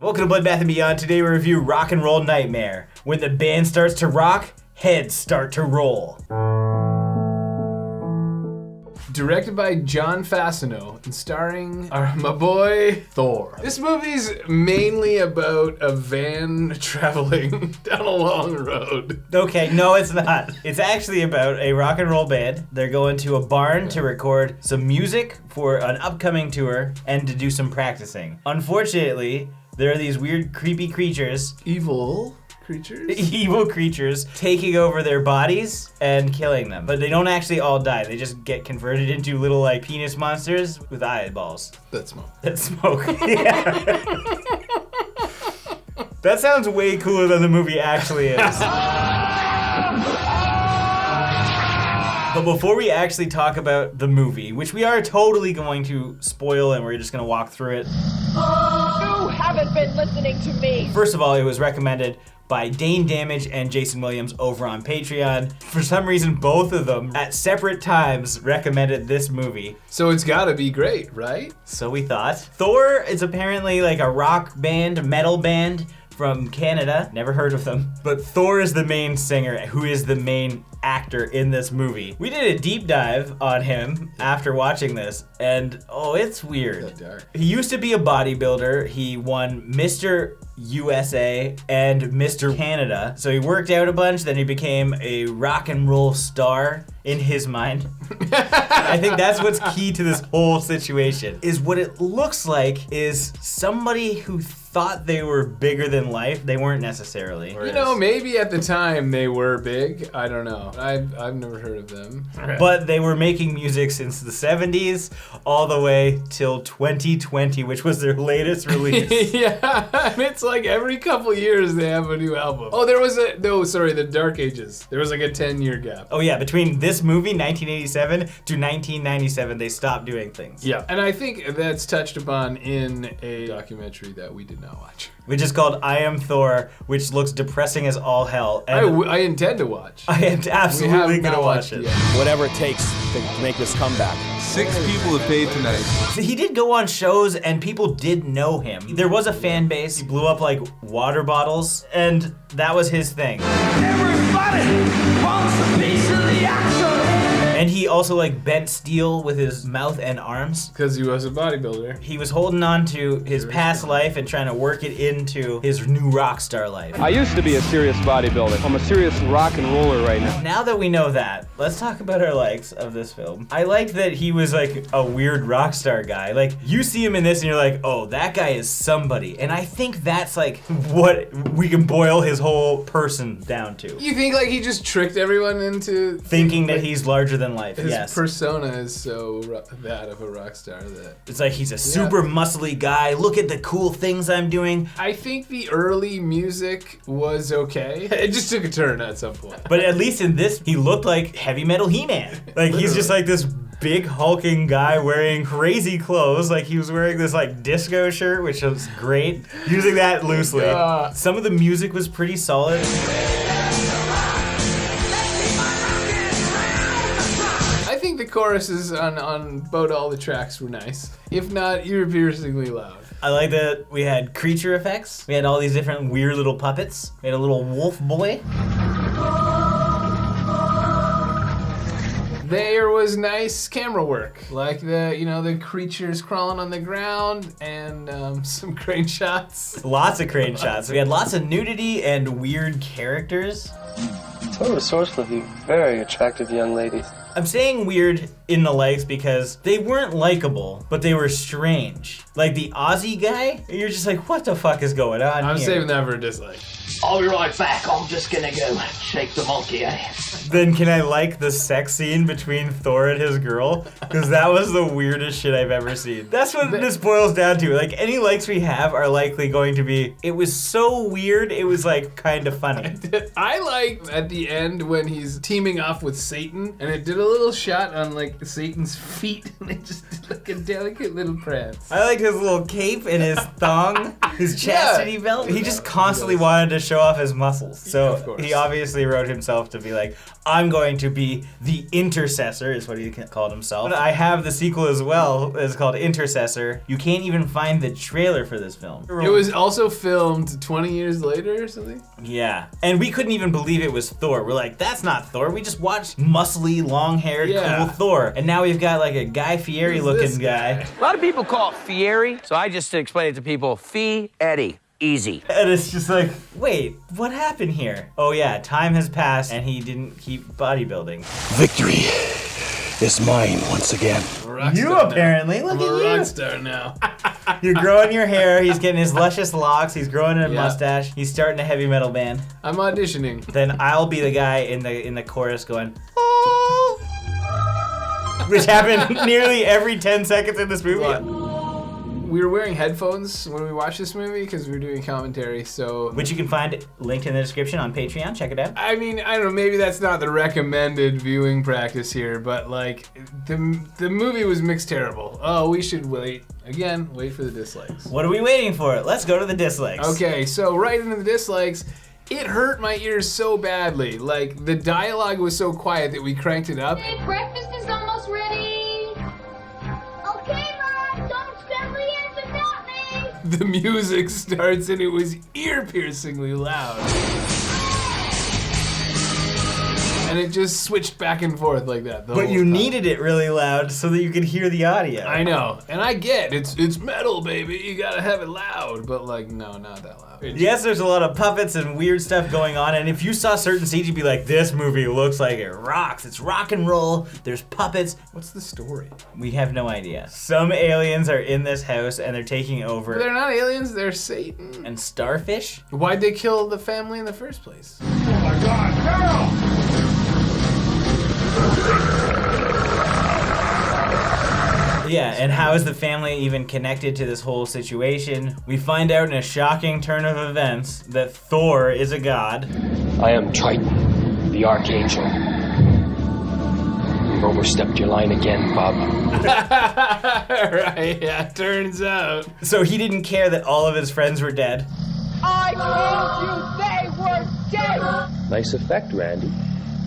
Welcome to Bloodbath & Beyond. Today we review Rock and Roll Nightmare. When the band starts to rock, heads start to roll. Directed by John Fasano and starring my boy Thor. This movie's mainly about a van traveling down a long road. Okay, no it's not. It's actually about a rock and roll band. They're going to a barn to record some music for an upcoming tour and to do some practicing. Unfortunately, there are these weird creepy creatures. Evil creatures taking over their bodies and killing them. But they don't actually all die. They just get converted into little like penis monsters with eyeballs. That smoke. Yeah. That sounds way cooler than the movie actually is. But before we actually talk about the movie, which we are totally going to spoil and we're just gonna walk through it. You haven't been listening to me. First of all, it was recommended by Dane Damage and Jason Williams over on Patreon. For some reason, both of them at separate times recommended this movie. So it's gotta be great, right? So we thought. Thor is apparently like a rock band, a metal band from Canada. Never heard of them. But Thor is the main singer who is the main actor in this movie. We did a deep dive on him after watching this, and oh, it's weird. He used to be a bodybuilder. He won Mr. USA and Mr. Canada. So he worked out a bunch, then he became a rock and roll star in his mind. I think that's what's key to this whole situation, is what it looks like is somebody who thought they were bigger than life. They weren't necessarily. You know, maybe at the time they were big. I don't know. I've never heard of them. But they were making music since the 70s all the way till 2020, which was their latest release. Yeah, it's like every couple years they have a new album. Oh, the Dark Ages. There was like a 10-year gap. Oh yeah, between this movie, 1987, to 1997, they stopped doing things. Yeah, and I think that's touched upon in a documentary that we did not watch. Which is called I Am Thor, which looks depressing as all hell. And I intend to watch. I am absolutely gonna watch it. Whatever it takes to make this comeback. 6 people have paid tonight. So he did go on shows and people did know him. There was a fan base. He blew up like water bottles, and that was his thing. Everybody wants a piece of the action. And he also like bent steel with his mouth and arms. Because he was a bodybuilder. He was holding on to his past life and trying to work it into his new rock star life. I used to be a serious bodybuilder. I'm a serious rock and roller right now. Now that we know that, let's talk about our likes of this film. I liked that he was like a weird rock star guy. Like, you see him in this and you're like, oh, that guy is somebody. And I think that's like what we can boil his whole person down to. You think like he just tricked everyone into thinking that he's larger than life, his yes. persona is so that of a rock star that it's like he's a super muscly guy. Look at the cool things I'm doing. I think the early music was okay. It just took a turn at some point. But at least in this, he looked like heavy metal He-Man. Like he's just like this big hulking guy wearing crazy clothes. Like he was wearing this like disco shirt, which was great. Using that loosely. Some of the music was pretty solid. The choruses on about all the tracks were nice, if not ear-piercingly loud. I like that we had creature effects. We had all these different weird little puppets. We had a little wolf boy. There was nice camera work, like the creatures crawling on the ground and some crane shots. Lots of crane shots. We had lots of nudity and weird characters. So resourceful, very attractive young ladies. I'm saying weird in the likes because they weren't likable, but they were strange. Like the Aussie guy, you're just like, what the fuck is going on I'm here? saving that for a dislike. I'll be right back. I'm just gonna go shake the monkey, eh? Then can I like the sex scene between Thor and his girl? Because that was the weirdest shit I've ever seen. That's what this boils down to. Like, any likes we have are likely going to be, it was so weird, it was like kind of funny. I liked at the end when he's teaming off with Satan, and it did a a little shot on like Satan's feet, and they just did like a delicate little prance. I like his little cape and his thong, his chastity belt. He just constantly wanted to show off his muscles. So he obviously wrote himself to be like, I'm going to be the intercessor, is what he called himself. But I have the sequel as well. It's called Intercessor. You can't even find the trailer for this film. It was also filmed 20 years later or something? Yeah. And we couldn't even believe it was Thor. We're like, that's not Thor. We just watched muscly, long-haired, cool Thor. And now we've got like a Guy Fieri-looking guy. A lot of people call it Fieri, so I just explain it to people, Fee-Eddie. Easy. And it's just like, wait, what happened here? Oh yeah, time has passed and he didn't keep bodybuilding. Victory is mine once again. You apparently, look at you. I'm a rock star now. You're growing your hair, he's getting his luscious locks, he's growing a mustache, he's starting a heavy metal band. I'm auditioning. Then I'll be the guy in the chorus going, oh, which happened nearly every 10 seconds in this movie. We were wearing headphones when we watched this movie because we were doing commentary, so... Which you can find linked in the description on Patreon, check it out. I mean, I don't know, maybe that's not the recommended viewing practice here, but like, the movie was mixed terrible. Oh, we should wait. Again, wait for the dislikes. What are we waiting for? Let's go to the dislikes. Okay, so right into the dislikes. It hurt my ears so badly. Like, the dialogue was so quiet that we cranked it up. Hey, breakfast is almost ready. Okay, Mom, don't scramble yet without me. The music starts and it was ear-piercingly loud. And it just switched back and forth like that. But you needed it really loud so that you could hear the audio. I know, and I get it's metal, baby. You gotta have it loud, but like, no, not that loud. Yes, there's a lot of puppets and weird stuff going on, and if you saw certain scenes, you'd be like, this movie looks like it rocks. It's rock and roll, there's puppets. What's the story? We have no idea. Some aliens are in this house and they're taking over. But they're not aliens, they're Satan. And starfish? Why'd they kill the family in the first place? Oh my God, Carol! Yeah, and how is the family even connected to this whole situation? We find out in a shocking turn of events that Thor is a god. I am Triton, the Archangel. You've overstepped your line again, Bob. Right, yeah, turns out. So he didn't care that all of his friends were dead. I told you they were dead! Nice effect, Randy.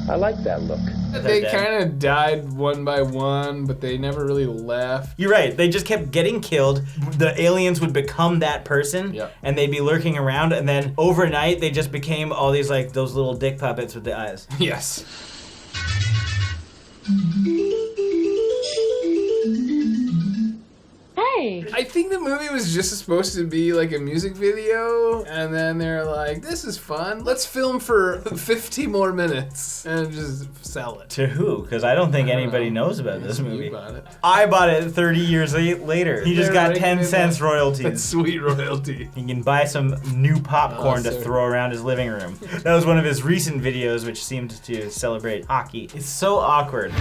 I like that look. They kind of died one by one, but they never really left. You're right, they just kept getting killed. The aliens would become that person, and they'd be lurking around, and then overnight they just became all these like those little dick puppets with the eyes. Yes. Hey. I think the movie was just supposed to be like a music video, and then they're like, this is fun. Let's film for 50 more minutes and just sell it. To who? Because I don't think anybody knows about this movie. You bought it. I bought it 30 years later. He just got 10 cents royalties. That's sweet royalty. He can buy some new popcorn to throw around his living room. That was one of his recent videos, which seemed to celebrate hockey. It's so awkward.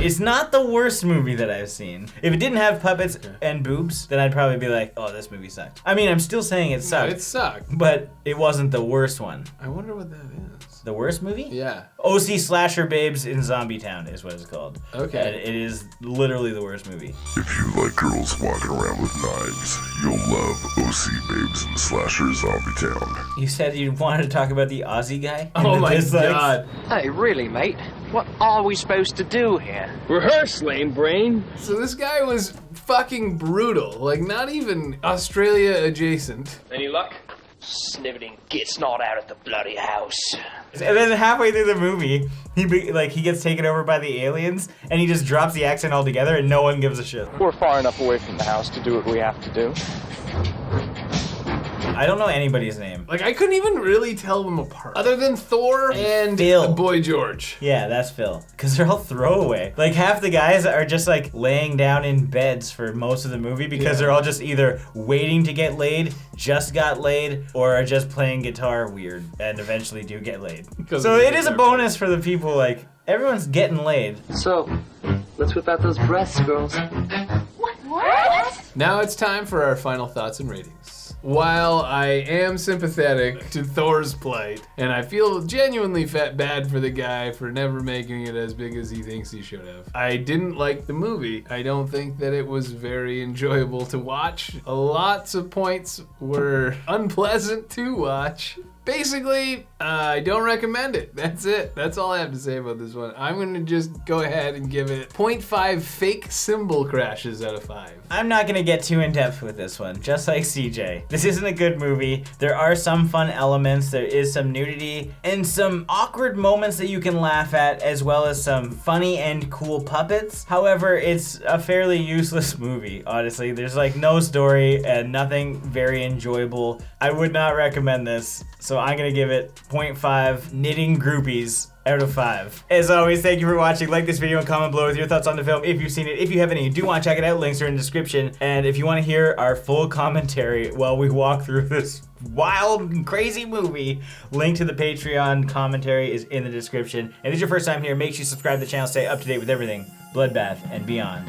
It's not the worst movie that I've seen. If it didn't have puppets and boobs, then I'd probably be like, oh, this movie sucked. I mean, I'm still saying it sucked. No, it sucked. But it wasn't the worst one. I wonder what that is. The worst movie? Yeah. OC Slasher Babes in Zombie Town is what it's called. Okay. And it is literally the worst movie. If you like girls walking around with knives, you'll love OC Babes in Slasher Zombie Town. You said you wanted to talk about the Aussie guy? Oh my God. Hey, really, mate? What are we supposed to do here? Rehearse, lame brain. So this guy was fucking brutal. Like, not even Australia adjacent. Any luck? Sniveling git's not out of the bloody house. And then halfway through the movie, he gets taken over by the aliens, and he just drops the accent altogether, and no one gives a shit. We're far enough away from the house to do what we have to do. I don't know anybody's name. Like, I couldn't even really tell them apart. Other than Thor and Phil. Boy George. Yeah, that's Phil. Because they're all throwaway. Like, half the guys are just, like, laying down in beds for most of the movie because they're all just either waiting to get laid, just got laid, or are just playing guitar weird and eventually do get laid. So it is a bonus for the people, like, everyone's getting laid. So, let's whip out those breasts, girls. What? Now it's time for our final thoughts and ratings. while I am sympathetic to Thor's plight, and I feel genuinely bad for the guy for never making it as big as he thinks he should have, I didn't like the movie. I don't think that it was very enjoyable to watch. Lots of points were unpleasant to watch. Basically, I don't recommend it. That's it. That's all I have to say about this one. I'm going to just go ahead and give it 0.5 fake cymbal crashes out of 5. I'm not gonna get too in depth with this one, just like CJ. This isn't a good movie. There are some fun elements, there is some nudity, and some awkward moments that you can laugh at, as well as some funny and cool puppets. However, it's a fairly useless movie, honestly. There's like no story and nothing very enjoyable. I would not recommend this, so I'm gonna give it 0.5 knitting groupies out of 5. As always, thank you for watching. Like this video and comment below with your thoughts on the film if you've seen it. If you haven't and you do want to check it out, links are in the description. And if you want to hear our full commentary while we walk through this wild and crazy movie, link to the Patreon commentary is in the description. And if it's your first time here, make sure you subscribe to the channel, stay up to date with everything Bloodbath and beyond.